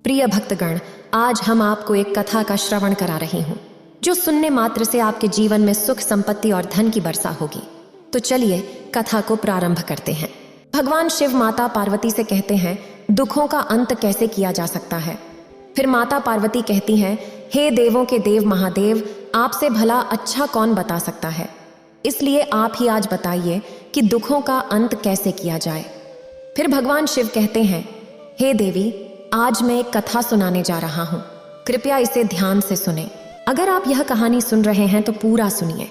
प्रिय भक्तगण, आज हम आपको एक कथा का श्रवण करा रही हूँ जो सुनने मात्र से आपके जीवन में सुख, संपत्ति और धन की वर्षा होगी। तो चलिए कथा को प्रारंभ करते हैं। भगवान शिव माता पार्वती से कहते हैं, दुखों का अंत कैसे किया जा सकता है। फिर माता पार्वती कहती हैं, हे देवों के देव महादेव, आपसे भला अच्छा कौन बता सकता है, इसलिए आप ही आज बताइए कि दुखों का अंत कैसे किया जाए। फिर भगवान शिव कहते हैं, हे देवी, आज मैं एक कथा सुनाने जा रहा हूँ, कृपया इसे ध्यान से सुने। अगर आप यह कहानी सुन रहे हैं तो पूरा सुनिए।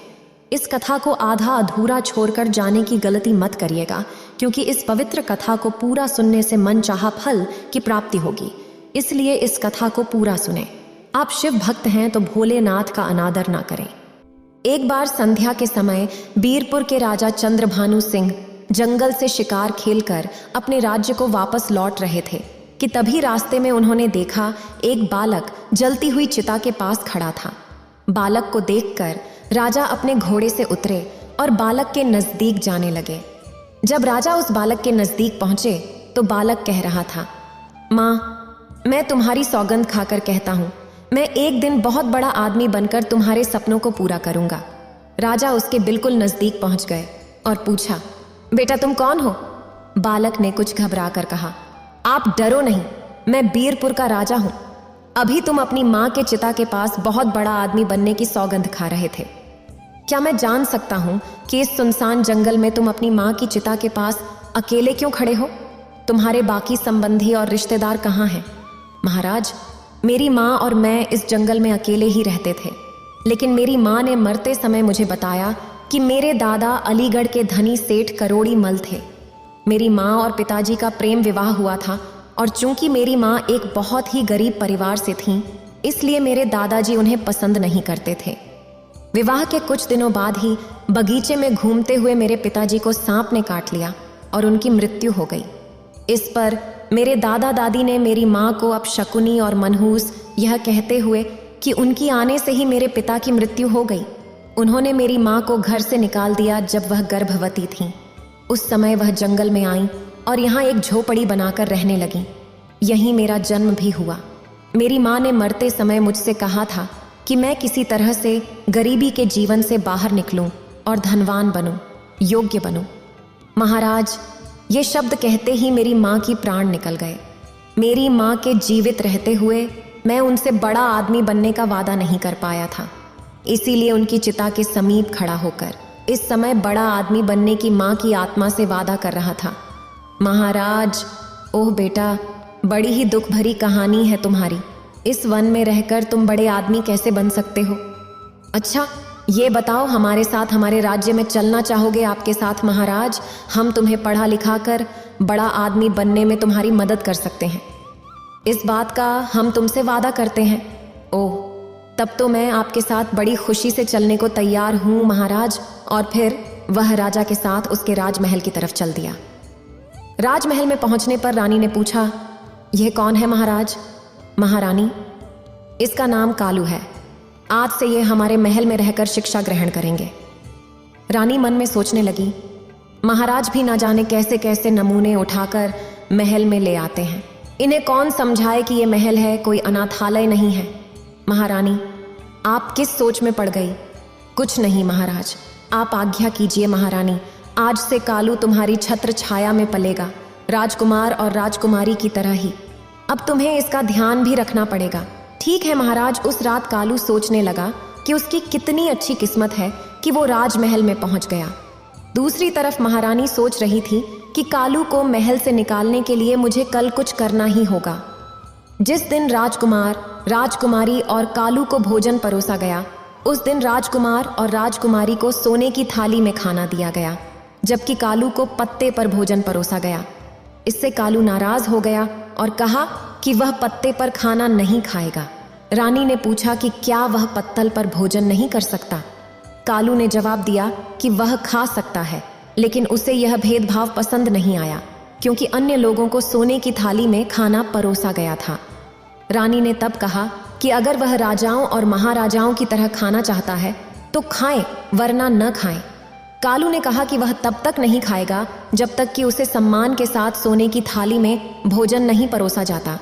इस कथा को आधा अधूरा छोड़कर जाने की गलती मत करिएगा, क्योंकि इस पवित्र कथा को पूरा सुनने से मनचाहा फल की प्राप्ति होगी। इसलिए इस कथा को पूरा सुने। आप शिव भक्त हैं तो भोलेनाथ का अनादर ना करें। एक बार संध्या के समय बीरपुर के राजा चंद्रभानु सिंह जंगल से शिकार खेलकर अपने राज्य को वापस लौट रहे थे कि तभी रास्ते में उन्होंने देखा एक बालक जलती हुई चिता के पास खड़ा था। बालक को देखकर राजा अपने घोड़े से उतरे और बालक के नजदीक जाने लगे। जब राजा उस बालक के नजदीक पहुंचे तो बालक कह रहा था, माँ, मैं तुम्हारी सौगंध खाकर कहता हूँ, मैं एक दिन बहुत बड़ा आदमी बनकर तुम्हारे सपनों को पूरा करूंगा। राजा उसके बिल्कुल नजदीक पहुंच गए और पूछा, बेटा तुम कौन हो? बालक ने कुछ घबरा कर कहा, आप डरो नहीं, मैं बीरपुर का राजा हूं। अभी तुम अपनी माँ के चिता के पास बहुत बड़ा आदमी बनने की सौगंध खा रहे थे। क्या मैं जान सकता हूं कि इस सुनसान जंगल में तुम अपनी माँ की चिता के पास अकेले क्यों खड़े हो? तुम्हारे बाकी संबंधी और रिश्तेदार कहाँ हैं? महाराज, मेरी माँ और मैं इस जंगल में अकेले ही रहते थे, लेकिन मेरी माँ ने मरते समय मुझे बताया कि मेरे दादा अलीगढ़ के धनी सेठ करोड़ी मल थे। मेरी माँ और पिताजी का प्रेम विवाह हुआ था और चूंकि मेरी माँ एक बहुत ही गरीब परिवार से थीं, इसलिए मेरे दादाजी उन्हें पसंद नहीं करते थे। विवाह के कुछ दिनों बाद ही बगीचे में घूमते हुए मेरे पिताजी को सांप ने काट लिया और उनकी मृत्यु हो गई। इस पर मेरे दादा दादी ने मेरी माँ को अपशकुनी और मनहूस यह कहते हुए कि उनकी आने से ही मेरे पिता की मृत्यु हो गई, उन्होंने मेरी माँ को घर से निकाल दिया जब वह गर्भवती थी। उस समय वह जंगल में आई और यहाँ एक झोपड़ी बनाकर रहने लगी। यहीं मेरा जन्म भी हुआ। मेरी माँ ने मरते समय मुझसे कहा था कि मैं किसी तरह से गरीबी के जीवन से बाहर निकलूं और धनवान बनूं, योग्य बनूं। महाराज, ये शब्द कहते ही मेरी माँ की प्राण निकल गए। मेरी माँ के जीवित रहते हुए मैं उनसे बड़ा आदमी बनने का वादा नहीं कर पाया था, इसीलिए उनकी चिता के समीप खड़ा होकर इस समय बड़ा आदमी बनने की माँ की आत्मा से वादा कर रहा था। महाराज, ओह बेटा, बड़ी ही दुख भरी कहानी है तुम्हारी। इस वन में रहकर तुम बड़े आदमी कैसे बन सकते हो? अच्छा, ये बताओ, हमारे साथ हमारे राज्य में चलना चाहोगे? आपके साथ महाराज, हम तुम्हें पढ़ा लिखा कर बड़ा आदमी बनने में तुम्हारी मदद कर सकते हैं। इस बात का हम तुमसे वादा करते हैं। ओह, तब तो मैं आपके साथ बड़ी खुशी से चलने को तैयार हूँ महाराज। और फिर वह राजा के साथ उसके राजमहल की तरफ चल दिया। राजमहल में पहुंचने पर रानी ने पूछा, यह कौन है महाराज? महारानी, इसका नाम कालू है। आज से यह हमारे महल में रहकर शिक्षा ग्रहण करेंगे। रानी मन में सोचने लगी, महाराज भी ना जाने कैसे कैसे नमूने उठाकर महल में ले आते हैं। इन्हें कौन समझाए कि यह महल है, कोई अनाथालय नहीं है। महारानी, आप किस सोच में पड़ गई? कुछ नहीं महाराज, आप आज्ञा कीजिए महारानी। आज से कालू तुम्हारी छत्र छाया में पलेगा, राजकुमार और राजकुमारी की तरह ही। अब तुम्हें इसका ध्यान भी रखना पड़ेगा। ठीक है महाराज। उस रात कालू सोचने लगा कि उसकी कितनी अच्छी किस्मत है कि वो राजमहल में पहुंच गया। दूसरी तरफ महारानी सोच रही थी कि कालू को महल से निकालने के लिए मुझे कल कुछ करना ही होगा। जिस दिन राजकुमार, राजकुमारी और कालू को भोजन परोसा गया, उस दिन राजकुमार और राजकुमारी को सोने की थाली में खाना दिया गया, जबकि कालू को पत्ते पर भोजन परोसा गया। इससे कालू नाराज हो गया और कहा कि वह पत्ते पर खाना नहीं खाएगा। रानी ने पूछा कि क्या वह पत्तल पर भोजन नहीं कर सकता? कालू ने जवाब दिया कि वह खा सकता है, लेकिन उसे यह भेदभाव पसंद नहीं आया, क्योंकि अन्य लोगों को सोने की थाली में खाना परोसा गया था। रानी ने तब कहा कि अगर वह राजाओं और महाराजाओं की तरह खाना चाहता है तो खाए, वरना न खाए। कालू ने कहा कि वह तब तक नहीं खाएगा जब तक कि उसे सम्मान के साथ सोने की थाली में भोजन नहीं परोसा जाता।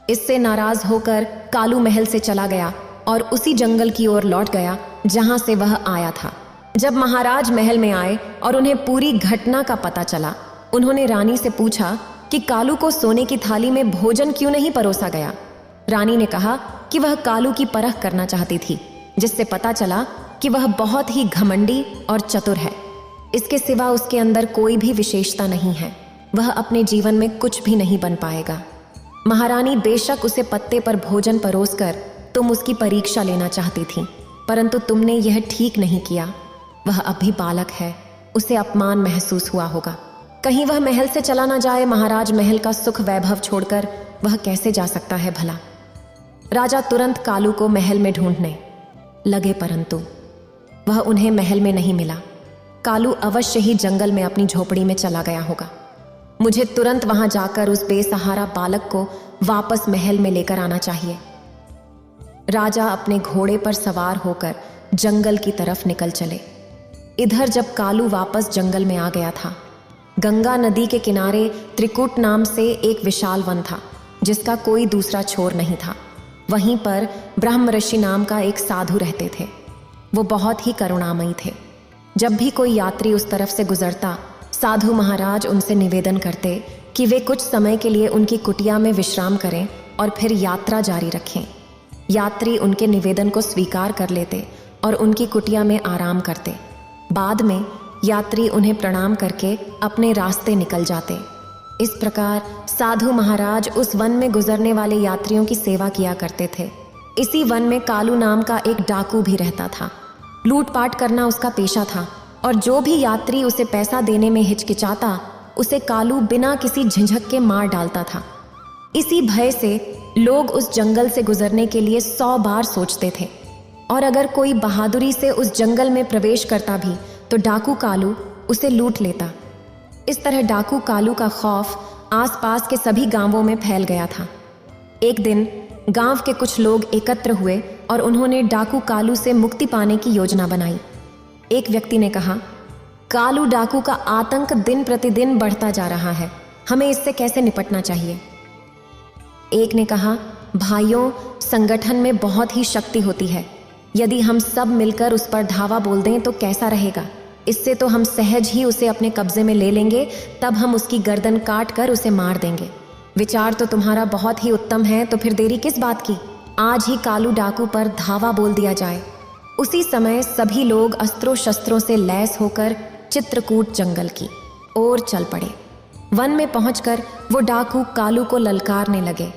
इससे नाराज होकर कालू महल से चला गया और उसी जंगल की ओर लौट गया जहां से वह आया था। जब महाराज महल में आए और उन्हें पूरी घटना का पता चला, उन्होंने रानी से पूछा कि कालू को सोने की थाली में भोजन क्यों नहीं परोसा गया। रानी ने कहा कि वह कालू की परख करना चाहती थी, जिससे पता चला कि वह बहुत ही घमंडी और चतुर है। इसके सिवा उसके अंदर कोई भी विशेषता नहीं है। वह अपने जीवन में कुछ भी नहीं बन पाएगा। महारानी बेशक उसे पत्ते पर भोजन परोसकर तुम उसकी परीक्षा लेना चाहती थी, परंतु तुमने यह ठीक नहीं किया। वह अभी बालक है, उसे अपमान महसूस हुआ होगा। कहीं वह महल से चला ना जाए। महाराज महल का सुख वैभव छोड़कर वह कैसे जा सकता है भला। राजा तुरंत कालू को महल में ढूंढने लगे, परंतु वह उन्हें महल में नहीं मिला। कालू अवश्य ही जंगल में अपनी झोपड़ी में चला गया होगा। मुझे तुरंत वहां जाकर उस बेसहारा बालक को वापस महल में लेकर आना चाहिए। राजा अपने घोड़े पर सवार होकर जंगल की तरफ निकल चले। इधर जब कालू वापस जंगल में आ गया था, गंगा नदी के किनारे त्रिकुट नाम से एक विशाल वन था, जिसका कोई दूसरा छोर नहीं था। वहीं पर ब्रह्म ऋषि नाम का एक साधु रहते थे। वो बहुत ही करुणामयी थे। जब भी कोई यात्री उस तरफ से गुजरता, साधु महाराज उनसे निवेदन करते कि वे कुछ समय के लिए उनकी कुटिया में विश्राम करें और फिर यात्रा जारी रखें। यात्री उनके निवेदन को स्वीकार कर लेते और उनकी कुटिया में आराम करते। बाद में यात्री उन्हें प्रणाम करके अपने रास्ते निकल जाते। इस प्रकार साधु महाराज उस वन में गुजरने वाले यात्रियों की सेवा किया करते थे। इसी वन में कालू नाम का एक डाकू भी रहता था। लूटपाट करना उसका पेशा था और जो भी यात्री उसे पैसा देने में हिचकिचाता, उसे कालू बिना किसी झिझक के मार डालता था। इसी भय से लोग उस जंगल से गुजरने के लिए 100 बार सोचते थे, और अगर कोई बहादुरी से उस जंगल में प्रवेश करता भी तो डाकू कालू उसे लूट लेता। इस तरह डाकू कालू का खौफ आसपास के सभी गांवों में फैल गया था। एक दिन गांव के कुछ लोग एकत्र हुए और उन्होंने डाकू कालू से मुक्ति पाने की योजना बनाई। एक व्यक्ति ने कहा, कालू डाकू का आतंक दिन प्रतिदिन बढ़ता जा रहा है, हमें इससे कैसे निपटना चाहिए। एक ने कहा, भाइयों, संगठन में बहुत ही शक्ति होती है। यदि हम सब मिलकर उस पर धावा बोल दें तो कैसा रहेगा। इससे तो हम सहज ही उसे अपने कब्जे में ले लेंगे, तब हम उसकी गर्दन काट कर उसे मार देंगे। विचार तो तुम्हारा बहुत ही उत्तम है, तो फिर देरी किस बात की। आज ही कालू डाकू पर धावा बोल दिया जाए। उसी समय सभी लोग अस्त्रों शस्त्रों से लैस होकर चित्रकूट जंगल की ओर चल पड़े। वन में पहुंचकर वो डाकू कालू को ललकारने लगे।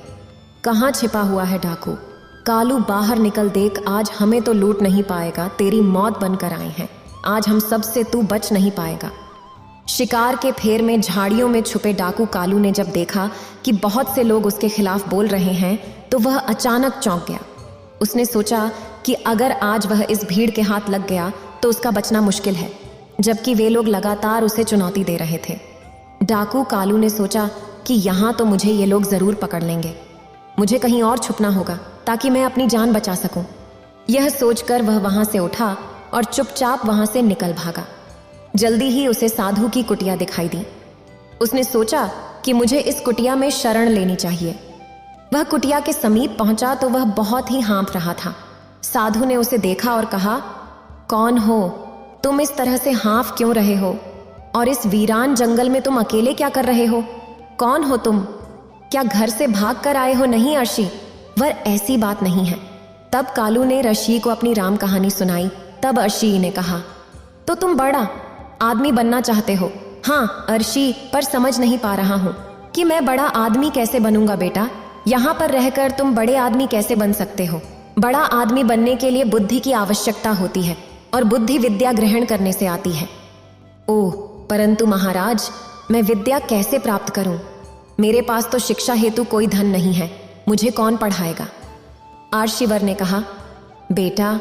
कहाँ छिपा हुआ है डाकू? कालू बाहर निकल देख, आज हमें तो लूट नहीं पाएगा, तेरी मौत बनकर आए हैं। आज हम सब से तू बच नहीं पाएगा। शिकार के फेर में झाड़ियों में छुपे डाकू कालू ने जब देखा कि बहुत से लोग उसके खिलाफ बोल रहे हैं, तो वह अचानक चौंक गया। उसने सोचा कि अगर आज वह इस भीड़ के हाथ लग गया तो उसका बचना मुश्किल है, जबकि वे लोग लगातार उसे चुनौती दे रहे थे। डाकू कालू ने सोचा कि यहाँ तो मुझे ये लोग ज़रूर पकड़ लेंगे, मुझे कहीं और छुपना होगा ताकि मैं अपनी जान बचा सकूं। यह सोचकर वह वहां से उठा और चुपचाप वहां से निकल भागा। जल्दी ही उसे साधु की कुटिया दिखाई दी। उसने सोचा कि मुझे इस कुटिया में शरण लेनी चाहिए। वह कुटिया के समीप पहुंचा तो वह बहुत ही हाँफ रहा था। साधु ने उसे देखा और कहा, कौन हो तुम? इस तरह से हाँफ क्यों रहे हो? और इस वीरान जंगल में तुम अकेले क्या कर रहे हो? कौन हो तुम? क्या घर से भाग कर आए हो? नहीं अर्शी, वह ऐसी बात नहीं है। तब कालू ने ऋषि को अपनी राम कहानी सुनाई। तब अर्शी ने कहा, तो तुम बड़ा आदमी बनना चाहते हो? हाँ अर्शी, पर समझ नहीं पा रहा हूँ कि मैं बड़ा आदमी कैसे बनूंगा बेटा। यहाँ पर रहकर तुम बड़े आदमी कैसे बन सकते हो? बड़ा आदमी बनने के लिए बुद्धि की आवश्यकता होती है और बुद्धि विद्या ग्रहण करने से आती है। ओह, परंतु महाराज, मैं विद्या कैसे प्राप्त करूं? मेरे पास तो शिक्षा हेतु कोई धन नहीं है, मुझे कौन पढ़ाएगा? आर्षिवर ने कहा, बेटा,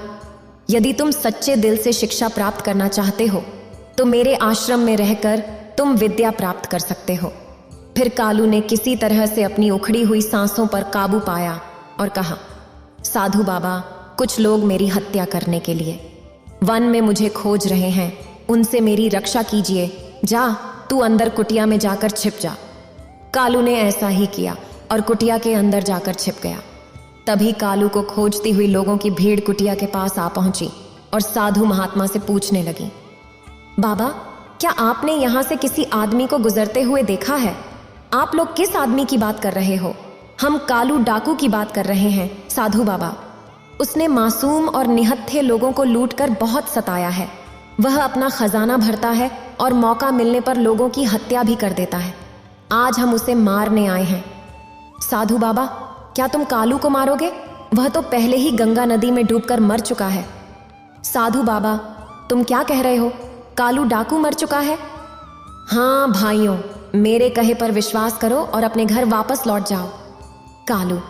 यदि तुम सच्चे दिल से शिक्षा प्राप्त करना चाहते हो तो मेरे आश्रम में रहकर तुम विद्या प्राप्त कर सकते हो। फिर कालू ने किसी तरह से अपनी उखड़ी हुई सांसों पर काबू पाया और कहा, साधु बाबा, कुछ लोग मेरी हत्या करने के लिए वन में मुझे खोज रहे हैं, उनसे मेरी रक्षा कीजिए। जा, तू अंदर कुटिया में जाकर छिप जा। कालू ने ऐसा ही किया। और कुटिया के अंदर जाकर छिप गया। तभी कालू को खोजती हुई लोगों की भीड़ कुटिया के पास आ पहुंची और साधु महात्मा से पूछने लगी, बाबा, क्या आपने यहाँ से किसी आदमी को गुजरते हुए देखा है? आप लोग किस आदमी की बात कर रहे हो? हम कालू डाकू की बात कर रहे हैं साधु बाबा। उसने मासूम और निहत्थे लोगों को लूटकर बहुत सताया है। वह अपना खजाना भरता है और मौका मिलने पर लोगों की हत्या भी कर देता है। आज हम उसे मारने आए हैं। साधु बाबा, क्या तुम कालू को मारोगे? वह तो पहले ही गंगा नदी में डूबकर मर चुका है। साधु बाबा, तुम क्या कह रहे हो? कालू डाकू मर चुका है? हाँ भाइयों, मेरे कहे पर विश्वास करो और अपने घर वापस लौट जाओ। कालू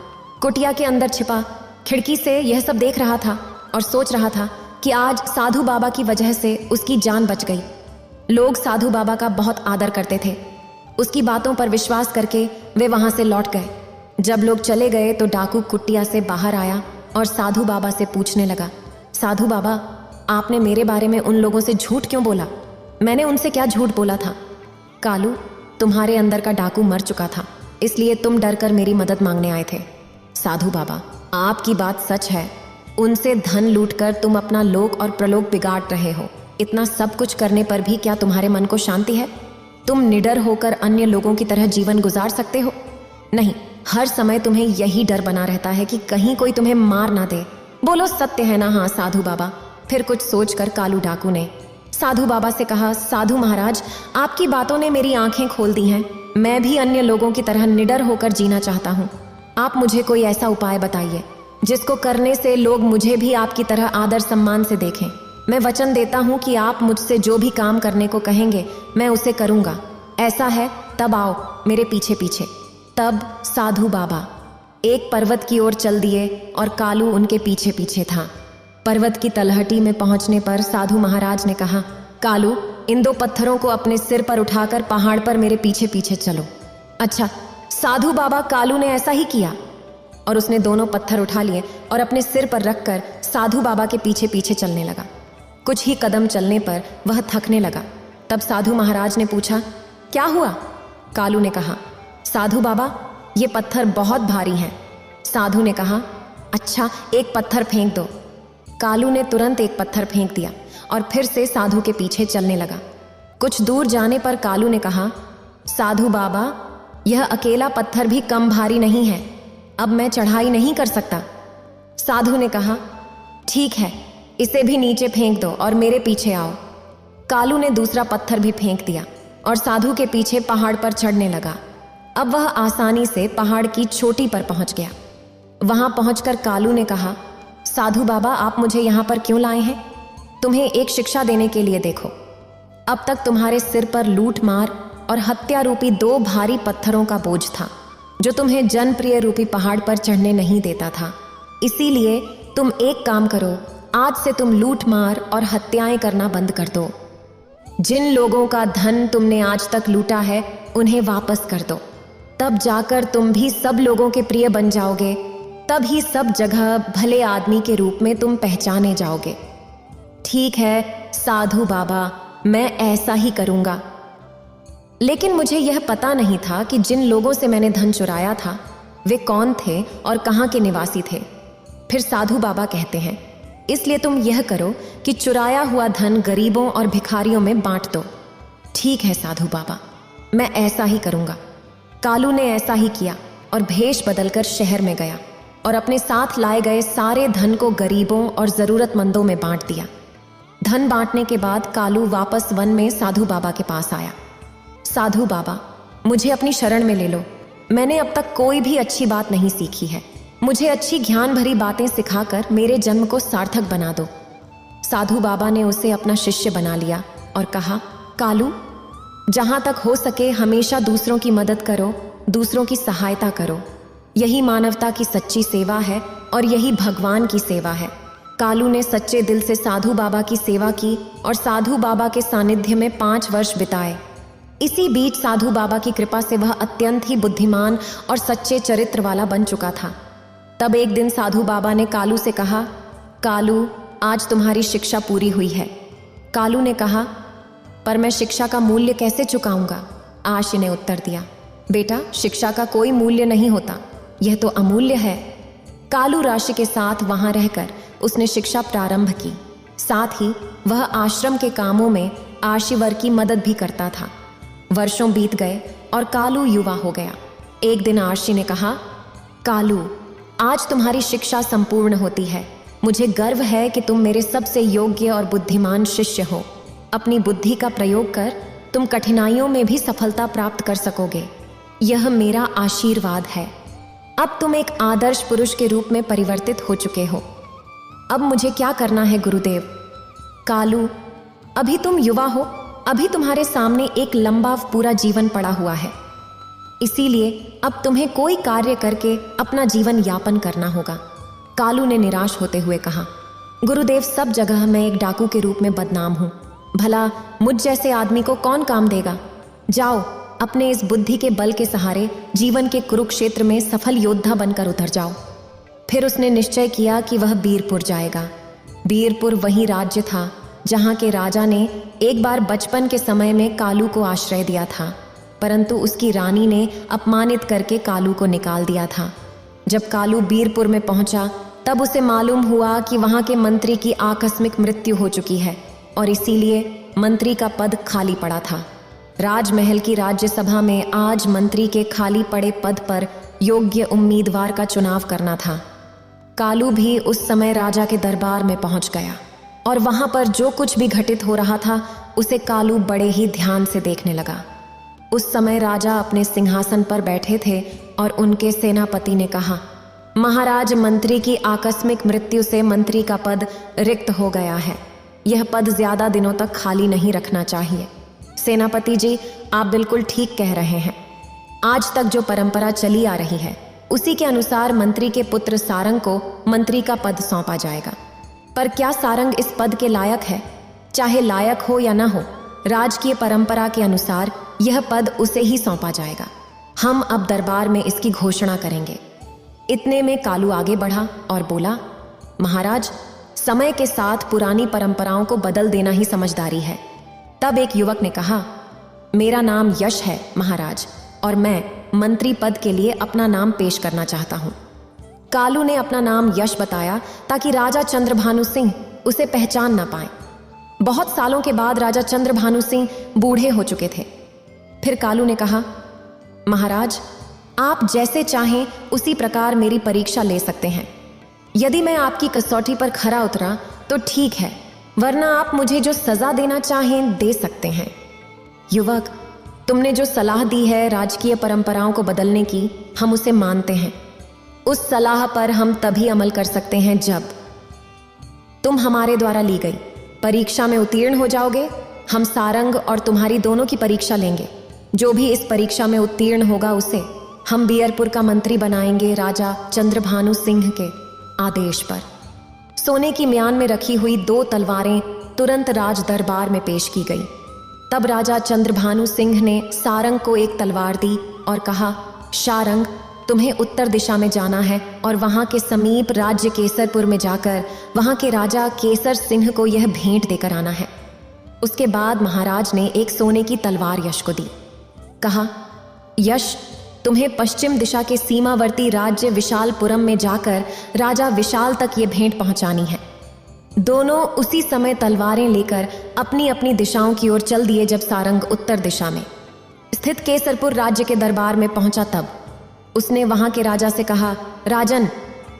कुटिया के अंदर छिपा खिड़की से यह सब देख रहा था और सोच रहा था कि आज साधु बाबा की वजह से उसकी जान बच गई। लोग साधु बाबा का बहुत आदर करते थे। उसकी बातों पर विश्वास करके वे वहां से लौट गए। जब लोग चले गए तो डाकू कुटिया से बाहर आया और साधु बाबा से पूछने लगा, साधु बाबा, आपने मेरे बारे में उन लोगों से झूठ क्यों बोला? मैंने उनसे क्या झूठ बोला था? कालू, तुम्हारे अंदर का डाकू मर चुका था, इसलिए तुम डर कर मेरी मदद मांगने आए थे। साधु बाबा, आपकी बात सच है। उनसे धन लूटकर तुम अपना लोक और प्रलोक बिगाड़ रहे हो। इतना सब कुछ करने पर भी क्या तुम्हारे मन को शांति है? तुम निडर होकर अन्य लोगों की तरह जीवन गुजार सकते हो? नहीं, हर समय तुम्हें यही डर बना रहता है कि कहीं कोई तुम्हें मार ना दे। बोलो, सत्य है ना? हाँ साधु बाबा। फिर कुछ सोचकर कालू डाकू ने साधु बाबा से कहा, साधु महाराज, आपकी बातों ने मेरी आंखें खोल दी हैं। मैं भी अन्य लोगों की तरह निडर होकर जीना चाहता हूँ। आप मुझे कोई ऐसा उपाय बताइए जिसको करने से लोग मुझे भी आपकी तरह आदर सम्मान से देखें। मैं वचन देता हूँ कि आप मुझसे जो भी काम करने को कहेंगे मैं उसे करूँगा। ऐसा है तब आओ मेरे पीछे पीछे। तब साधु बाबा एक पर्वत की ओर चल दिए और कालू उनके पीछे पीछे था। पर्वत की तलहटी में पहुंचने पर साधु महाराज ने कहा, कालू, इन 2 पत्थरों को अपने सिर पर उठाकर पहाड़ पर मेरे पीछे पीछे चलो। अच्छा। साधु बाबा कालू ने ऐसा ही किया और उसने दोनों पत्थर उठा लिए और अपने सिर पर रखकर साधु बाबा के पीछे पीछे चलने लगा। कुछ ही कदम चलने पर वह थकने लगा। तब साधु महाराज ने पूछा, क्या हुआ? कालू ने कहा, साधु बाबा, ये पत्थर बहुत भारी हैं। साधु ने कहा, अच्छा, एक पत्थर फेंक दो। कालू ने तुरंत एक पत्थर फेंक दिया और फिर से साधु के पीछे चलने लगा। कुछ दूर जाने पर कालू ने कहा, साधु बाबा, यह अकेला पत्थर भी कम भारी नहीं है। अब मैं चढ़ाई नहीं कर सकता। साधु ने कहा, ठीक है, इसे भी नीचे फेंक दो और मेरे पीछे आओ। कालू ने दूसरा पत्थर भी फेंक दिया और साधु के पीछे पहाड़ पर चढ़ने लगा। अब वह आसानी से पहाड़ की चोटी पर पहुंच गया। वहां पहुंचकर कालू ने कहा, साधु बाबा, आप मुझे यहाँ पर क्यों लाए हैं? तुम्हें एक शिक्षा देने के लिए। देखो, अब तक तुम्हारे सिर पर लूट मार और हत्या रूपी 2 भारी पत्थरों का बोझ था जो तुम्हें जनप्रिय रूपी पहाड़ पर चढ़ने नहीं देता था। इसीलिए तुम एक काम करो, आज से तुम लूट मार और हत्याएं करना बंद कर दो। जिन लोगों का धन तुमने आज तक लूटा है उन्हें वापस कर दो। तब जाकर तुम भी सब लोगों के प्रिय बन जाओगे। तब ही सब जगह भले आदमी के रूप में तुम पहचाने जाओगे। ठीक है साधु बाबा, मैं ऐसा ही करूंगा। लेकिन मुझे यह पता नहीं था कि जिन लोगों से मैंने धन चुराया था वे कौन थे और कहाँ के निवासी थे। फिर साधु बाबा कहते हैं, इसलिए तुम यह करो कि चुराया हुआ धन गरीबों और भिखारियों में बांट दो। ठीक है साधु बाबा, मैं ऐसा ही करूंगा। कालू ने ऐसा ही किया और भेष बदलकर शहर में गया और अपने साथ लाए गए सारे धन को गरीबों और जरूरतमंदों में बांट दिया। धन बांटने के बाद कालू वापस वन में साधु बाबा के पास आया। साधु बाबा, मुझे अपनी शरण में ले लो। मैंने अब तक कोई भी अच्छी बात नहीं सीखी है। मुझे अच्छी ज्ञान भरी बातें सिखाकर मेरे जन्म को सार्थक बना दो। साधु बाबा ने उसे अपना शिष्य बना लिया और कहा, कालू, जहां तक हो सके हमेशा दूसरों की मदद करो, दूसरों की सहायता करो। यही मानवता की सच्ची सेवा है और यही भगवान की सेवा है। कालू ने सच्चे दिल से साधु बाबा की सेवा की और साधु बाबा के सानिध्य में 5 वर्ष बिताए। इसी बीच साधु बाबा की कृपा से वह अत्यंत ही बुद्धिमान और सच्चे चरित्र वाला बन चुका था। तब एक दिन साधु बाबा ने कालू से कहा, कालू, आज तुम्हारी शिक्षा पूरी हुई है। कालू ने कहा, पर मैं शिक्षा का मूल्य कैसे चुकाऊंगा? आशी ने उत्तर दिया, बेटा, शिक्षा का कोई मूल्य नहीं होता, यह तो अमूल्य है। कालू राशि के साथ वहां रहकर उसने शिक्षा प्रारंभ की। साथ ही वह आश्रम के कामों में आर्षिवर की मदद भी करता था। वर्षों बीत गए और कालू युवा हो गया। एक दिन आर्षि ने कहा, कालू, आज तुम्हारी शिक्षा संपूर्ण होती है। मुझे गर्व है कि तुम मेरे सबसे योग्य और बुद्धिमान शिष्य हो। अपनी बुद्धि का प्रयोग कर तुम कठिनाइयों में भी सफलता प्राप्त कर सकोगे। यह मेरा आशीर्वाद है। अब तुम एक आदर्श पुरुष के रूप में परिवर्तित हो चुके हो। अब मुझे क्या करना है गुरुदेव? कालू, अभी तुम युवा हो, अभी तुम्हारे सामने एक लंबा पूरा जीवन पड़ा हुआ है। इसीलिए अब तुम्हें कोई कार्य करके अपना जीवन यापन करना होगा। कालू ने निराश होते हुए कहा, गुरुदेव, सब जगह मैं एक डाकू के रूप में बदनाम हूं। भला मुझ जैसे आदमी को कौन काम देगा? जाओ, अपने इस बुद्धि के बल के सहारे जीवन के कुरुक्षेत्र में सफल योद्धा बनकर उतर जाओ। फिर उसने निश्चय किया कि वह बीरपुर जाएगा। बीरपुर वही राज्य था जहां के राजा ने एक बार बचपन के समय में कालू को आश्रय दिया था, परंतु उसकी रानी ने अपमानित करके कालू को निकाल दिया था। जब कालू बीरपुर में पहुंचा तब उसे मालूम हुआ कि वहां के मंत्री की आकस्मिक मृत्यु हो चुकी है और इसीलिए मंत्री का पद खाली पड़ा था। राजमहल की राज्यसभा में आज मंत्री के खाली पड़े पद पर योग्य उम्मीदवार का चुनाव करना था। कालू भी उस समय राजा के दरबार में पहुंच गया और वहां पर जो कुछ भी घटित हो रहा था उसे कालू बड़े ही ध्यान से देखने लगा। उस समय राजा अपने सिंहासन पर बैठे थे और उनके सेनापति ने कहा, महाराज, मंत्री की आकस्मिक मृत्यु से मंत्री का पद रिक्त हो गया है। यह पद ज्यादा दिनों तक खाली नहीं रखना चाहिए। सेनापति जी, आप बिल्कुल ठीक कह रहे हैं। आज तक जो परंपरा चली आ रही है उसी के अनुसार मंत्री के पुत्र सारंग को मंत्री का पद सौंपा जाएगा। पर क्या सारंग इस पद के लायक है? चाहे लायक हो या ना हो, राजकीय परंपरा के अनुसार यह पद उसे ही सौंपा जाएगा। हम अब दरबार में इसकी घोषणा करेंगे। इतने में कालू आगे बढ़ा और बोला, महाराज, समय के साथ पुरानी परंपराओं को बदल देना ही समझदारी है। तब एक युवक ने कहा, मेरा नाम यश है महाराज, और मैं मंत्री पद के लिए अपना नाम पेश करना चाहता हूं। कालू ने अपना नाम यश बताया ताकि राजा चंद्रभानु सिंह उसे पहचान ना पाए। बहुत सालों के बाद राजा चंद्रभानु सिंह बूढ़े हो चुके थे। फिर कालू ने कहा, महाराज, आप जैसे चाहें उसी प्रकार मेरी परीक्षा ले सकते हैं। यदि मैं आपकी कसौटी पर खरा उतरा तो ठीक है, वरना आप मुझे जो सजा देना चाहें दे सकते हैं। युवक, तुमने जो सलाह दी है राजकीय परंपराओं को बदलने की, हम उसे मानते हैं। उस सलाह पर हम तभी अमल कर सकते हैं जब तुम हमारे द्वारा ली गई परीक्षा में उत्तीर्ण हो जाओगे। हम सारंग और तुम्हारी दोनों की परीक्षा लेंगे। जो भी इस परीक्षा में उत्तीर्ण होगा उसे हम बीरपुर का मंत्री बनाएंगे राजा चंद्रभानु सिंह के आदेश पर। सोने की म्यान में रखी हुई 2 तलवारें तुरंत राज दरबार में पेश की गई। तब राजा चंद्रभानु सिंह ने सारंग को एक तलवार दी और कहा, सारंग, तुम्हें उत्तर दिशा में जाना है और वहां के समीप राज्य केसरपुर में जाकर वहां के राजा केसर सिंह को यह भेंट देकर आना है। उसके बाद महाराज ने एक सोने की तलवार यश को दी। कहा, यश, तुम्हें पश्चिम दिशा के सीमावर्ती राज्य विशालपुरम में जाकर राजा विशाल तक ये भेंट पहुंचानी है। दोनों उसी समय तलवारें लेकर अपनी अपनी दिशाओं की ओर चल दिए। जब सारंग उत्तर दिशा में स्थित केसरपुर राज्य के दरबार में पहुंचा तब उसने वहां के राजा से कहा, राजन,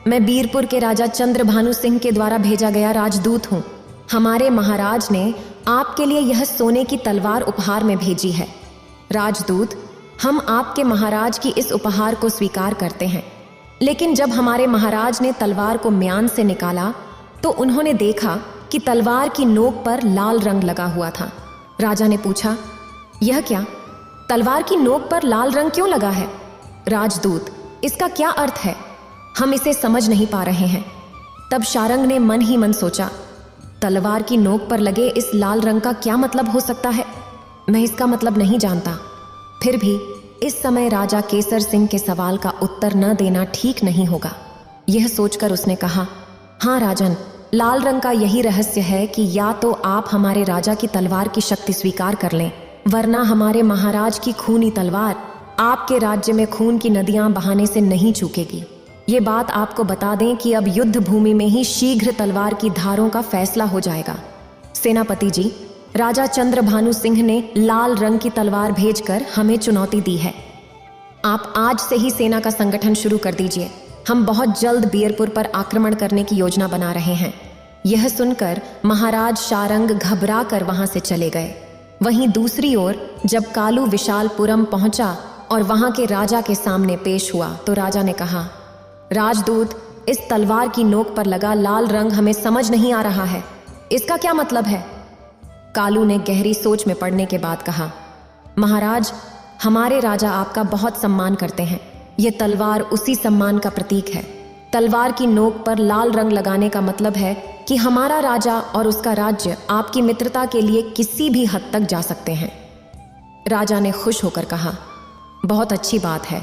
मैं बीरपुर के राजा चंद्रभानु सिंह के द्वारा भेजा गया राजदूत हूं। हमारे महाराज ने आपके लिए यह सोने की तलवार उपहार में भेजी है। राजदूत, हम आपके महाराज की इस उपहार को स्वीकार करते हैं। लेकिन जब हमारे महाराज ने तलवार को म्यान से निकाला तो उन्होंने देखा कि तलवार की नोक पर लाल रंग लगा हुआ था। राजा ने पूछा, यह क्या? तलवार की नोक पर लाल रंग क्यों लगा है? राजदूत, इसका क्या अर्थ है? हम इसे समझ नहीं पा रहे हैं। तब सारंग ने मन ही मन सोचा, तलवार की नोक पर लगे इस लाल रंग का क्या मतलब हो सकता है? मैं इसका मतलब नहीं जानता। फिर भी इस समय राजा केसर सिंह के सवाल का उत्तर न देना ठीक नहीं होगा। यह सोचकर उसने कहा, हाँ राजन, लाल रंग का यही रहस्य है कि या तो आप हमारे राजा की तलवार की शक्ति स्वीकार कर लें, वरना हमारे महाराज की खूनी तलवार आपके राज्य में खून की नदियां बहाने से नहीं चूकेगी। ये बात आपको बता दें कि अब युद्ध भूमि में ही शीघ्र तलवार की धारों का फैसला हो जाएगा। सेनापति जी, राजा चंद्रभानु सिंह ने लाल रंग की तलवार भेजकर हमें चुनौती दी है। आप आज से ही सेना का संगठन शुरू कर दीजिए। हम बहुत जल्द बीरपुर पर आक्रमण करने की योजना बना रहे हैं। यह सुनकर महाराज शारंग घबरा कर वहां से चले गए। वहीं दूसरी ओर जब कालू विशालपुरम पहुंचा और वहां के राजा के सामने पेश हुआ तो राजा ने कहा, राजदूत, इस तलवार की नोक पर लगा लाल रंग हमें समझ नहीं आ रहा है। इसका क्या मतलब है? कालू ने गहरी सोच में पड़ने के बाद कहा, महाराज, हमारे राजा आपका बहुत सम्मान करते हैं। यह तलवार उसी सम्मान का प्रतीक है। तलवार की नोक पर लाल रंग लगाने का मतलब है कि हमारा राजा और उसका राज्य आपकी मित्रता के लिए किसी भी हद तक जा सकते हैं। राजा ने खुश होकर कहा, बहुत अच्छी बात है।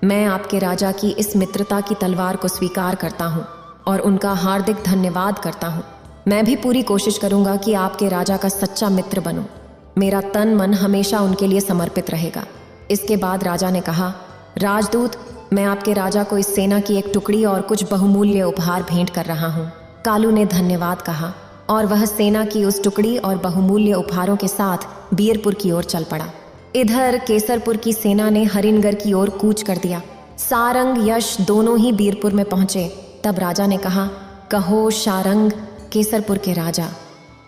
मैं आपके राजा की इस मित्रता की तलवार को स्वीकार करता हूँ और उनका हार्दिक धन्यवाद करता हूँ। मैं भी पूरी कोशिश करूँगा कि आपके राजा का सच्चा मित्र बनूं। मेरा तन मन हमेशा उनके लिए समर्पित रहेगा। इसके बाद राजा ने कहा, राजदूत, मैं आपके राजा को इस सेना की एक टुकड़ी और कुछ बहुमूल्य उपहार भेंट कर रहा हूँ। कालू ने धन्यवाद कहा और वह सेना की उस टुकड़ी और बहुमूल्य उपहारों के साथ बीरपुर की ओर चल पड़ा। इधर केसरपुर की सेना ने हरिनगर की ओर कूच कर दिया। सारंग, यश दोनों ही बीरपुर में पहुंचे। तब राजा ने कहा, कहो शारंग, केसरपुर के राजा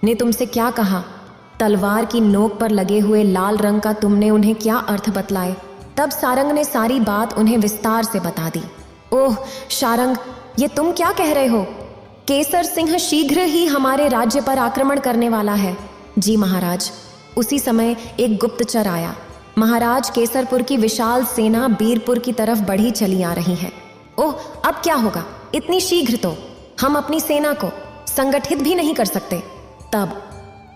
ने तुमसे क्या कहा? तलवार की नोक पर लगे हुए लाल रंग का तुमने उन्हें क्या अर्थ बतलाए? तब सारंग ने सारी बात उन्हें विस्तार से बता दी। ओह शारंग, ये तुम क्या कह रहे हो? केसर सिंह शीघ्र ही हमारे राज्य पर आक्रमण करने वाला है। जी महाराज। उसी समय एक गुप्तचर आया। महाराज, केसरपुर की विशाल सेना बीरपुर की तरफ बढ़ी चली आ रही है। ओह, अब क्या होगा? इतनी शीघ्र तो हम अपनी सेना को संगठित भी नहीं कर सकते। तब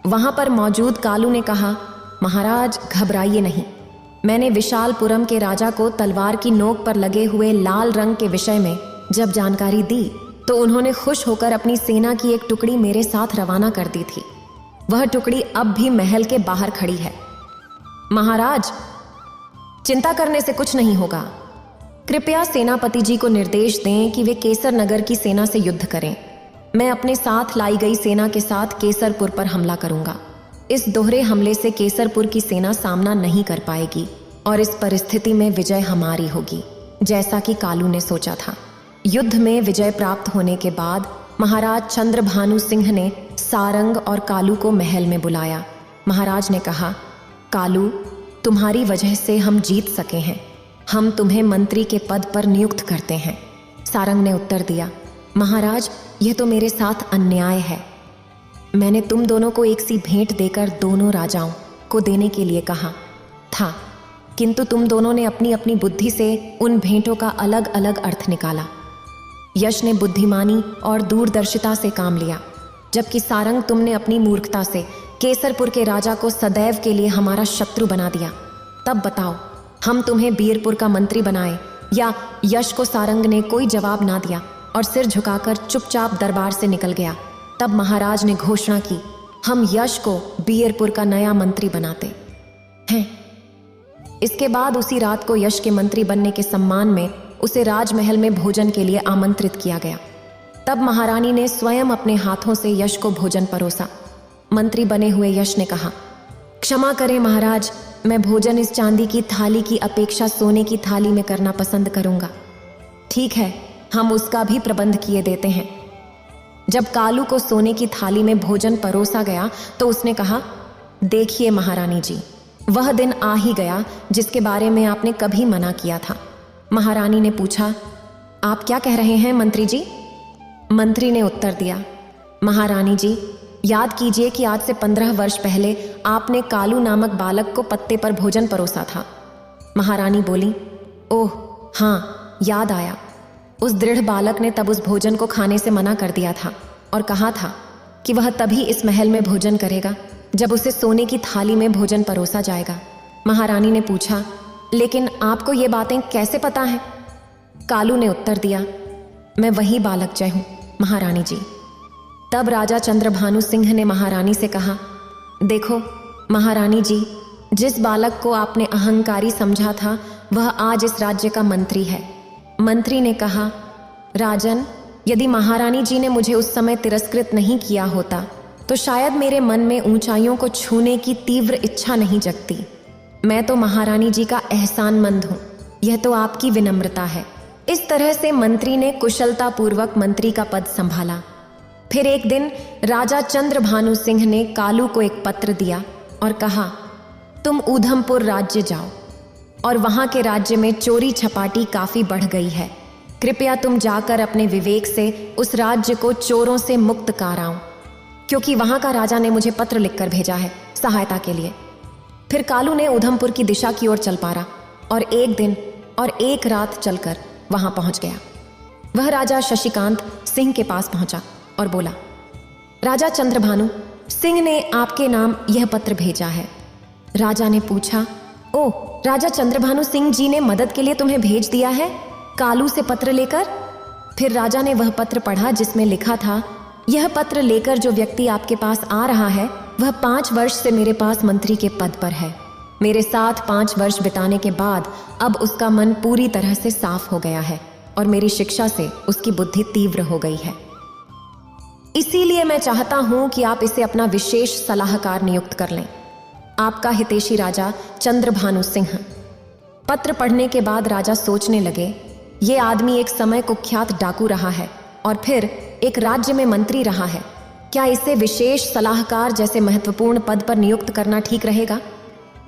वहां पर मौजूद कालू ने कहा, महाराज घबराइए नहीं। मैंने विशालपुरम के राजा को तलवार की नोक पर लगे हुए लाल रंग के विषय में जब जानकारी दी तो उन्होंने खुश होकर अपनी सेना की एक टुकड़ी मेरे साथ रवाना कर दी थी। वह टुकड़ी अब भी महल के बाहर खड़ी है। महाराज, चिंता करने से कुछ नहीं होगा। कृपया सेनापति जी को निर्देश दें कि वे केसर नगर की सेना से युद्ध करें। मैं अपने साथ लाई गई सेना के साथ केसरपुर पर हमला करूंगा। इस दोहरे हमले से केसरपुर की सेना सामना नहीं कर पाएगी और इस परिस्थिति में विजय हमारी होगी, जैसा कि कालू ने सोचा था। युद्ध में विजय प्राप्त होने के बाद महाराज चंद्रभानु सिंह ने सारंग और कालू को महल में बुलाया। महाराज ने कहा, कालू, तुम्हारी वजह से हम जीत सके हैं। हम तुम्हें मंत्री के पद पर नियुक्त करते हैं। सारंग ने उत्तर दिया, महाराज, यह तो मेरे साथ अन्याय है। मैंने तुम दोनों को एक सी भेंट देकर दोनों राजाओं को देने के लिए कहा था, किंतु तुम दोनों ने अपनी अपनी बुद्धि से उन भेंटों का अलग अलग अर्थ निकाला। यश ने बुद्धिमानी और दूरदर्शिता से काम लिया, जबकि सारंग, तुमने अपनी मूर्खता से केसरपुर के राजा को सदैव के लिए हमारा शत्रु बना दिया। तब बताओ, हम तुम्हें बीरपुर का मंत्री बनाए या यश को? सारंग ने कोई जवाब ना दिया और सिर झुकाकर चुपचाप दरबार से निकल गया। तब महाराज ने घोषणा की, हम यश को बीरपुर का नया मंत्री बनाते हैं। इसके बाद उसी रात को यश के मंत्री बनने के सम्मान में उसे राजमहल में भोजन के लिए आमंत्रित किया गया। तब महारानी ने स्वयं अपने हाथों से यश को भोजन परोसा। मंत्री बने हुए यश ने कहा, क्षमा करें महाराज, मैं भोजन इस चांदी की थाली की अपेक्षा सोने की थाली में करना पसंद करूंगा। ठीक है, हम उसका भी प्रबंध किए देते हैं। जब कालू को सोने की थाली में भोजन परोसा गया तो उसने कहा, देखिए महारानी जी, वह दिन आ ही गया जिसके बारे में आपने कभी मना किया था। महारानी ने पूछा, आप क्या कह रहे हैं मंत्री जी? मंत्री ने उत्तर दिया, महारानी जी, याद कीजिए कि आज से 15 वर्ष पहले आपने कालू नामक बालक को पत्ते पर भोजन परोसा था। महारानी बोली, ओह हाँ, याद आया। उस दृढ़ बालक ने तब उस भोजन को खाने से मना कर दिया था और कहा था कि वह तभी इस महल में भोजन करेगा जब उसे सोने की थाली में भोजन परोसा जाएगा। महारानी ने पूछा, लेकिन आपको ये बातें कैसे पता हैं? कालू ने उत्तर दिया, मैं वही बालक जय हूँ महारानी जी। तब राजा चंद्रभानु सिंह ने महारानी से कहा, देखो महारानी जी, जिस बालक को आपने अहंकारी समझा था वह आज इस राज्य का मंत्री है। मंत्री ने कहा, राजन, यदि महारानी जी ने मुझे उस समय तिरस्कृत नहीं किया होता तो शायद मेरे मन में ऊंचाइयों को छूने की तीव्र इच्छा नहीं जगती। मैं तो महारानी जी का एहसानमंद हूँ, यह तो आपकी विनम्रता है। इस तरह से मंत्री ने कुशलतापूर्वक मंत्री का पद संभाला। फिर एक दिन राजा चंद्रभानु सिंह ने कालू को एक पत्र दिया और कहा, तुम ऊधमपुर राज्य जाओ और वहां के राज्य में चोरी छपाटी काफी बढ़ गई है। कृपया तुम जाकर अपने विवेक से उस राज्य को चोरों से मुक्त कराओ, क्योंकि वहां का राजा ने मुझे पत्र लिखकर भेजा है सहायता के लिए। फिर कालू ने ऊधमपुर की दिशा की ओर चल पड़ा और एक दिन और एक रात चलकर वहां पहुंच गया। वह राजा शशिकांत सिंह के पास पहुंचा और बोला, राजा चंद्रभानु सिंह ने आपके नाम यह पत्र भेजा है। राजा ने पूछा, ओ, राजा चंद्रभानु सिंह जी ने मदद के लिए तुम्हें भेज दिया है कालू से पत्र लेकर? फिर राजा ने वह पत्र पढ़ा जिसमें लिखा था, यह पत्र लेकर जो व्यक्ति आपके पास आ रहा है वह 5 वर्ष से मेरे पास मंत्री के पद पर है। मेरे साथ 5 वर्ष बिताने के बाद अब उसका मन पूरी तरह से साफ हो गया है और मेरी शिक्षा से उसकी बुद्धि तीव्र हो गई है। इसीलिए मैं चाहता हूं कि आप इसे अपना विशेष सलाहकार नियुक्त कर लें। आपका हितैषी राजा चंद्रभानु सिंह। पत्र पढ़ने के बाद राजा सोचने लगे, ये आदमी एक समय कुख्यात डाकू रहा है और फिर एक राज्य में मंत्री रहा है। क्या इसे विशेष सलाहकार जैसे महत्वपूर्ण पद पर नियुक्त करना ठीक रहेगा?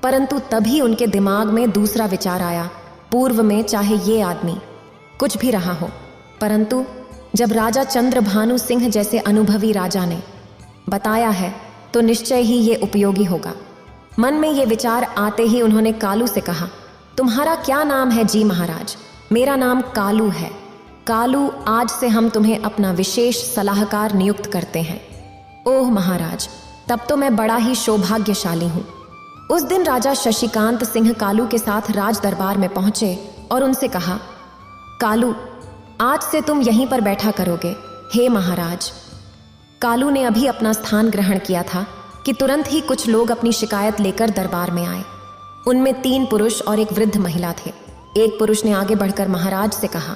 परंतु तभी उनके दिमाग में दूसरा विचार आया। पूर्व में चाहे ये आदमी कुछ भी रहा हो, परंतु जब राजा चंद्रभानु सिंह जैसे अनुभवी राजा ने बताया है तो निश्चय ही ये उपयोगी होगा। मन में ये विचार आते ही उन्होंने कालू से कहा, तुम्हारा क्या नाम है? जी महाराज, मेरा नाम कालू है। कालू, आज से हम तुम्हें अपना विशेष सलाहकार नियुक्त करते हैं। ओह महाराज, तब तो मैं बड़ा ही सौभाग्यशाली हूँ। उस दिन राजा शशिकांत सिंह कालू के साथ राज दरबार में पहुंचे और उनसे कहा, कालू, आज से तुम यहीं पर बैठा करोगे। हे महाराज। कालू ने अभी अपना स्थान ग्रहण किया था कि तुरंत ही कुछ लोग अपनी शिकायत लेकर दरबार में आए। उनमें 3 पुरुष और एक वृद्ध महिला थे। एक पुरुष ने आगे बढ़कर महाराज से कहा,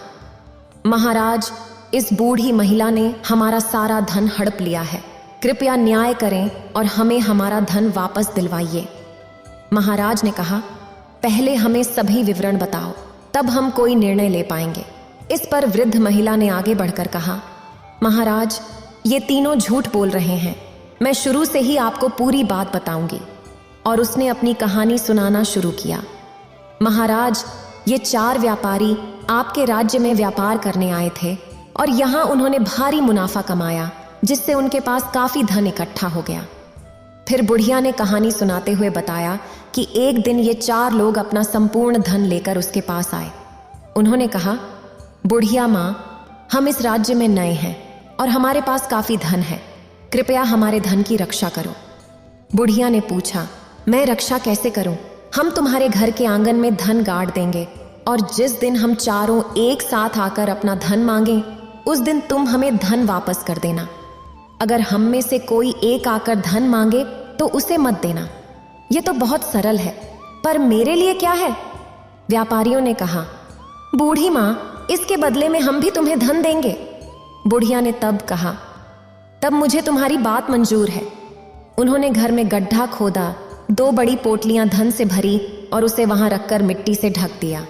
महाराज, इस बूढ़ी महिला ने हमारा सारा धन हड़प लिया है। कृपया न्याय करें और हमें हमारा धन वापस दिलवाइए। महाराज ने कहा, पहले हमें सभी विवरण बताओ, तब हम कोई निर्णय ले पाएंगे। इस पर वृद्ध महिला ने आगे बढ़कर कहा, महाराज, ये तीनों झूठ बोल रहे हैं। मैं शुरू से ही आपको पूरी बात बताऊंगी। और उसने अपनी कहानी सुनाना शुरू किया। महाराज, ये 4 व्यापारी आपके राज्य में व्यापार करने आए थे और यहाँ उन्होंने भारी मुनाफा कमाया, जिससे उनके पास काफी धन इकट्ठा हो गया। फिर बुढ़िया ने कहानी सुनाते हुए बताया कि एक दिन ये 4 लोग अपना संपूर्ण धन लेकर उसके पास आए। उन्होंने कहा, बुढ़िया माँ, हम इस राज्य में नए हैं और हमारे पास काफी धन है। कृपया हमारे धन की रक्षा करो। बुढ़िया ने पूछा, मैं रक्षा कैसे करूं? हम तुम्हारे घर के आंगन में धन गाड़ देंगे और जिस दिन हम चारों एक साथ आकर अपना धन मांगें, उस दिन तुम हमें धन वापस कर देना। अगर हम में से कोई एक आकर धन मांगे तो उसे मत देना। यह तो बहुत सरल है, पर मेरे लिए क्या है? व्यापारियों ने कहा, बूढ़ी माँ, इसके बदले में हम भी तुम्हें धन देंगे। बुढ़िया ने तब कहा, तब मुझे तुम्हारी बात मंजूर है। उन्होंने घर में गड्ढा खोदा, 2 बड़ी पोटलियां धन से भरी और उसे वहां रखकर मिट्टी से ढक दिया।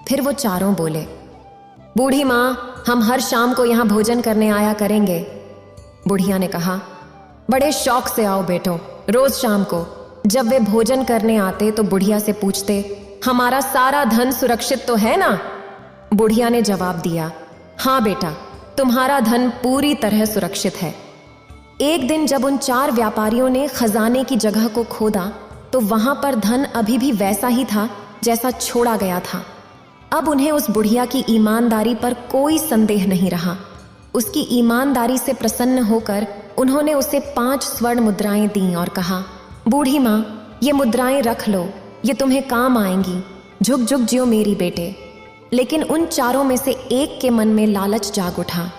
फिर वो चारों बोले, बूढ़ी माँ, हम हर शाम को यहाँ भोजन करने आया करेंगे। बुढ़िया ने कहा, बड़े शौक से आओ बेटो, रोज शाम को। जब वे भोजन करने आते तो बुढ़िया से पूछते, हमारा सारा धन सुरक्षित तो है ना? बुढ़िया ने जवाब दिया, हाँ बेटा, तुम्हारा धन पूरी तरह सुरक्षित है। एक दिन जब उन 4 व्यापारियों ने खजाने की जगह को खोदा तो वहां पर धन अभी भी वैसा ही था जैसा छोड़ा गया था। अब उन्हें उस बुढ़िया की ईमानदारी पर कोई संदेह नहीं रहा। उसकी ईमानदारी से प्रसन्न होकर उन्होंने उसे 5 स्वर्ण मुद्राएं दी और कहा, बूढ़ी माँ, ये मुद्राएं रख लो, ये तुम्हें काम आएंगी। झुक झुक जियो मेरी बेटे। लेकिन उन चारों में से एक के मन में लालच जाग उठा।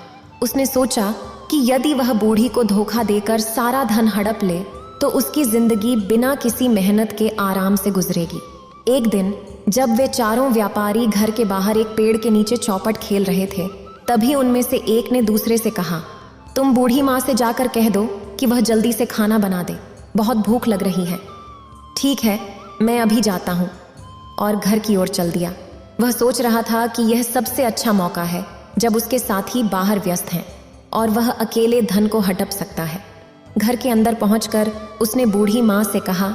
उसने सोचा कि यदि वह बूढ़ी को धोखा देकर सारा धन हड़प ले तो उसकी जिंदगी बिना किसी मेहनत के आराम से गुजरेगी। एक दिन जब वे चारों व्यापारी घर के बाहर एक पेड़ के नीचे चौपट खेल रहे थे, तभी उनमें से एक ने दूसरे से कहा, तुम बूढ़ी माँ से जाकर कह दो कि वह जल्दी से खाना बना दे, बहुत भूख लग रही है। ठीक है, मैं अभी जाता हूँ, और घर की ओर चल दिया। वह सोच रहा था कि यह सबसे अच्छा मौका है जब उसके साथी बाहर व्यस्त हैं और वह अकेले धन को हड़प सकता है। घर के अंदर पहुंचकर उसने बूढ़ी माँ से कहा,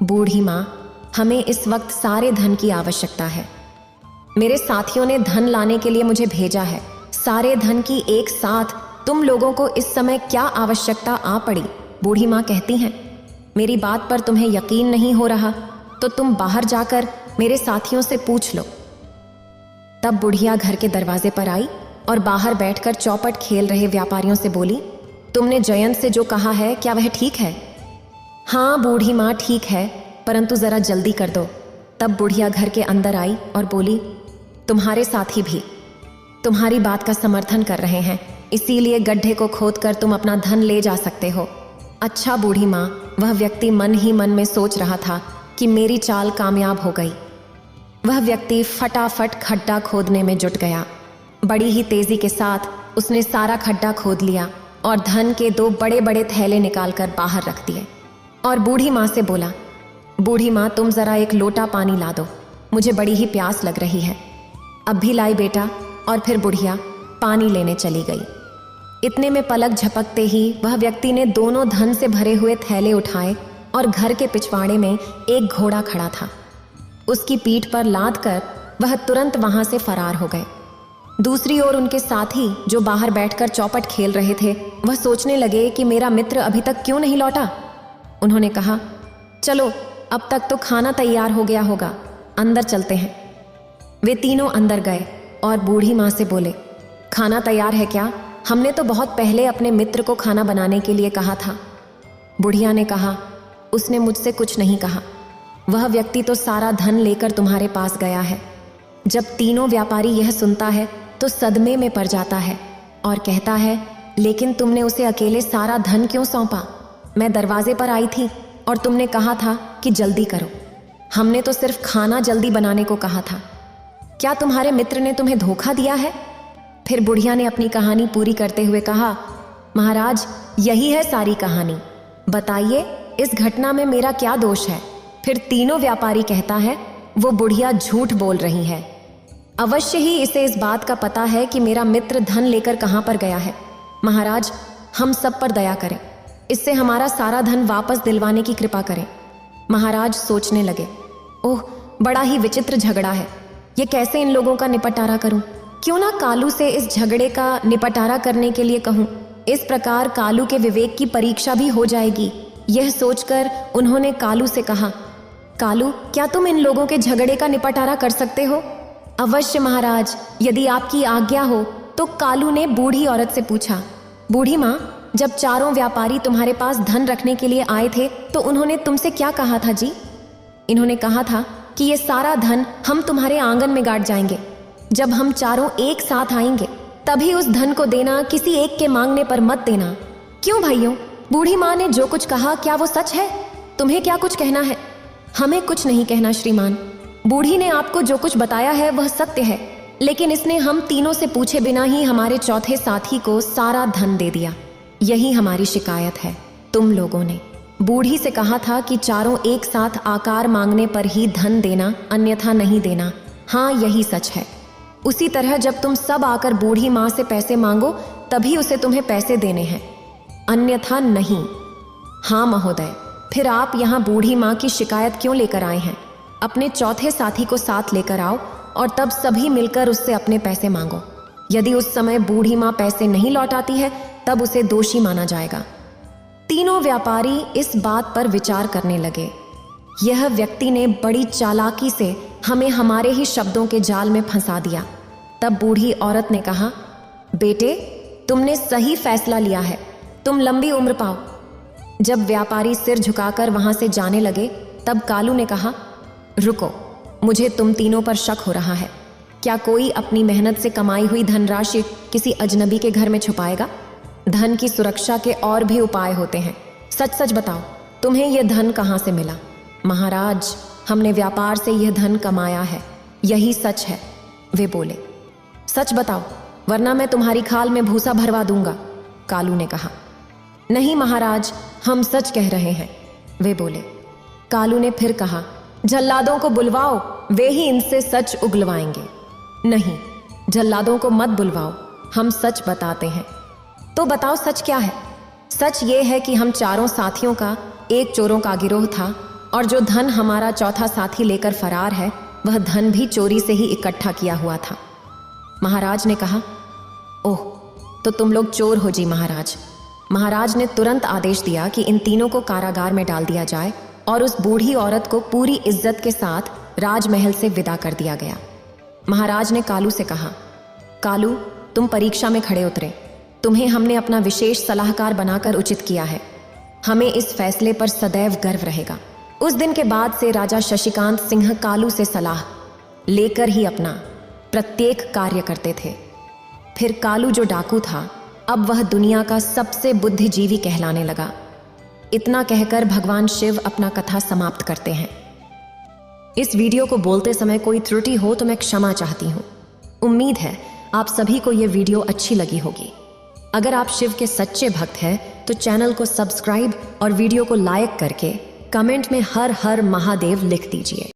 बूढ़ी माँ, हमें इस वक्त सारे धन की आवश्यकता है। मेरे साथियों ने धन लाने के लिए मुझे भेजा है। सारे धन की एक साथ तुम लोगों को इस समय क्या आवश्यकता आ पड़ी? बूढ़ी माँ कहती हैं, मेरी बात पर तुम्हें यकीन नहीं हो रहा तो तुम बाहर जाकर मेरे साथियों से पूछ लो। तब बुढ़िया घर के दरवाजे पर आई और बाहर बैठकर चौपट खेल रहे व्यापारियों से बोली, तुमने जयंत से जो कहा है क्या वह ठीक है? हाँ बूढ़ी माँ, ठीक है, परंतु जरा जल्दी कर दो। तब बुढ़िया घर के अंदर आई और बोली, तुम्हारे साथी भी तुम्हारी बात का समर्थन कर रहे हैं, इसीलिए गड्ढे को खोदकर तुम अपना धन ले जा सकते हो। अच्छा बूढ़ी माँ, वह व्यक्ति मन ही मन में सोच रहा था कि मेरी चाल कामयाब हो गई। वह व्यक्ति फटाफट खड्डा खोदने में जुट गया। बड़ी ही तेजी के साथ उसने सारा खड्डा खोद लिया और धन के 2 बड़े बड़े थैले निकालकर बाहर रख दिए और बूढ़ी माँ से बोला, बूढ़ी माँ, तुम जरा एक लोटा पानी ला दो, मुझे बड़ी ही प्यास लग रही है। अब भी लाई बेटा। और फिर बुढ़िया पानी लेने चली गई। इतने में पलक झपकते ही वह व्यक्ति ने दोनों धन से भरे हुए थैले उठाए और घर के पिछवाड़े में एक घोड़ा खड़ा था, उसकी पीठ पर लाद कर वह तुरंत वहां से फरार हो गए। दूसरी ओर उनके साथी जो बाहर बैठकर चौपट खेल रहे थे, वह सोचने लगे कि मेरा मित्र अभी तक क्यों नहीं लौटा। उन्होंने कहा, चलो अब तक तो खाना तैयार हो गया होगा, अंदर चलते हैं। वे तीनों अंदर गए और बूढ़ी माँ से बोले, खाना तैयार है क्या? हमने तो बहुत पहले अपने मित्र को खाना बनाने के लिए कहा था। बुढ़िया ने कहा, उसने मुझसे कुछ नहीं कहा, वह व्यक्ति तो सारा धन लेकर तुम्हारे पास गया है। जब तीनों व्यापारी यह सुनता है तो सदमे में पड़ जाता है और कहता है, लेकिन तुमने उसे अकेले सारा धन क्यों सौंपा? मैं दरवाजे पर आई थी और तुमने कहा था कि जल्दी करो। हमने तो सिर्फ खाना जल्दी बनाने को कहा था। क्या तुम्हारे मित्र ने तुम्हें धोखा दिया है? फिर बुढ़िया ने अपनी कहानी पूरी करते हुए कहा, महाराज, यही है सारी कहानी, बताइए इस घटना में मेरा क्या दोष है? फिर तीनों व्यापारी कहता है, वो बुढ़िया झूठ बोल रही है, अवश्य ही इसे इस बात का पता है कि मेरा मित्र धन लेकर कहाँ पर गया है। महाराज, हम सब पर दया करें, इससे हमारा सारा धन वापस दिलवाने की कृपा करें। महाराज सोचने लगे, ओह बड़ा ही विचित्र झगड़ा है, ये कैसे इन लोगों का निपटारा करूं? क्यों ना कालू से इस झगड़े का निपटारा करने के लिए कहूं, इस प्रकार कालू के विवेक की परीक्षा भी हो जाएगी। यह सोचकर उन्होंने कालू से कहा, कालू, क्या तुम इन लोगों के झगड़े का निपटारा कर सकते हो? अवश्य महाराज, यदि आपकी आज्ञा हो। तो कालू ने बूढ़ी औरत से पूछा, बूढ़ी माँ, जब चारों व्यापारी तुम्हारे पास धन रखने के लिए आए थे तो उन्होंने तुमसे क्या कहा था जी? इन्होंने कहा था कि ये सारा धन हम तुम्हारे आंगन में गाड़ जाएंगे। जब हम चारों एक साथ आएंगे तभी उस धन को देना, किसी एक के मांगने पर मत देना। क्यों भाइयों, बूढ़ी माँ ने जो कुछ कहा क्या वो सच है? तुम्हें क्या कुछ कहना है? हमें कुछ नहीं कहना श्रीमान। बूढ़ी ने आपको जो कुछ बताया है वह सत्य है, लेकिन इसने हम तीनों से पूछे बिना ही हमारे चौथे साथी को सारा धन दे दिया। यही हमारी शिकायत है। तुम लोगों ने बूढ़ी से कहा था कि चारों एक साथ आकार मांगने पर ही धन देना, अन्यथा नहीं देना। हाँ, यही सच है। उसी तरह जब तुम सब आकर बूढ़ी माँ से पैसे मांगो तभी उसे तुम्हें पैसे देने हैं, अन्यथा नहीं। हाँ महोदय, फिर आप यहाँ बूढ़ी माँ की शिकायत क्यों लेकर आए हैं? अपने चौथे साथी को साथ लेकर आओ और तब सभी मिलकर उससे अपने पैसे मांगो। यदि उस समय बूढ़ी माँ पैसे नहीं लौटाती है तब उसे दोषी माना जाएगा। तीनों व्यापारी इस बात पर विचार करने लगे। यह व्यक्ति ने बड़ी चालाकी से हमें हमारे ही शब्दों के जाल में फंसा दिया। तब बूढ़ी औरत ने कहा, बेटे, तुमने सही फैसला लिया है, तुम लंबी उम्र पाओ। जब व्यापारी सिर झुकाकर वहां से जाने लगे तब कालू ने कहा, रुको, मुझे तुम तीनों पर शक हो रहा है। क्या कोई अपनी मेहनत से कमाई हुई धनराशि किसी अजनबी के घर में छुपाएगा? धन की सुरक्षा के और भी उपाय होते हैं। सच सच बताओ, तुम्हें यह धन कहाँ से मिला? महाराज, हमने व्यापार से यह धन कमाया है, यही सच है। वे बोले, सच बताओ, वरना मैं तुम्हारी खाल में भूसा भरवा दूंगा। कालू ने कहा, नहीं महाराज, हम सच कह रहे हैं। वे बोले। कालू ने फिर कहा, जल्लादों को बुलवाओ, वे ही इनसे सच उगलवाएंगे। नहीं, जल्लादों को मत बुलवाओ, हम सच बताते हैं। तो बताओ सच क्या है? सच ये है कि हम चारों साथियों का एक चोरों का गिरोह था, और जो धन हमारा चौथा साथी लेकर फरार है, वह धन भी चोरी से ही इकट्ठा किया हुआ था। महाराज ने कहा, ओह, तो तुम लोग चोर हो जी महाराज। महाराज ने तुरंत आदेश दिया कि इन तीनों को कारागार में डाल दिया जाए, और उस बूढ़ी औरत को पूरी इज्जत के साथ राजमहल से विदा कर दिया गया। महाराज ने कालू से कहा, कालू, तुम परीक्षा में खड़े उतरे, तुम्हें हमने अपना विशेष सलाहकार बनाकर उचित किया है। हमें इस फैसले पर सदैव गर्व रहेगा। उस दिन के बाद से राजा शशिकांत सिंह कालू से सलाह लेकर ही अपना प्रत्येक कार्य करते थे। फिर कालू जो डाकू था, अब वह दुनिया का सबसे बुद्धिजीवी कहलाने लगा। इतना कहकर भगवान शिव अपना कथा समाप्त करते हैं। इस वीडियो को बोलते समय कोई त्रुटि हो तो मैं क्षमा चाहती हूँ। उम्मीद है आप सभी को यह वीडियो अच्छी लगी होगी। अगर आप शिव के सच्चे भक्त हैं तो चैनल को सब्सक्राइब और वीडियो को लाइक करके कमेंट में हर हर महादेव लिख दीजिए।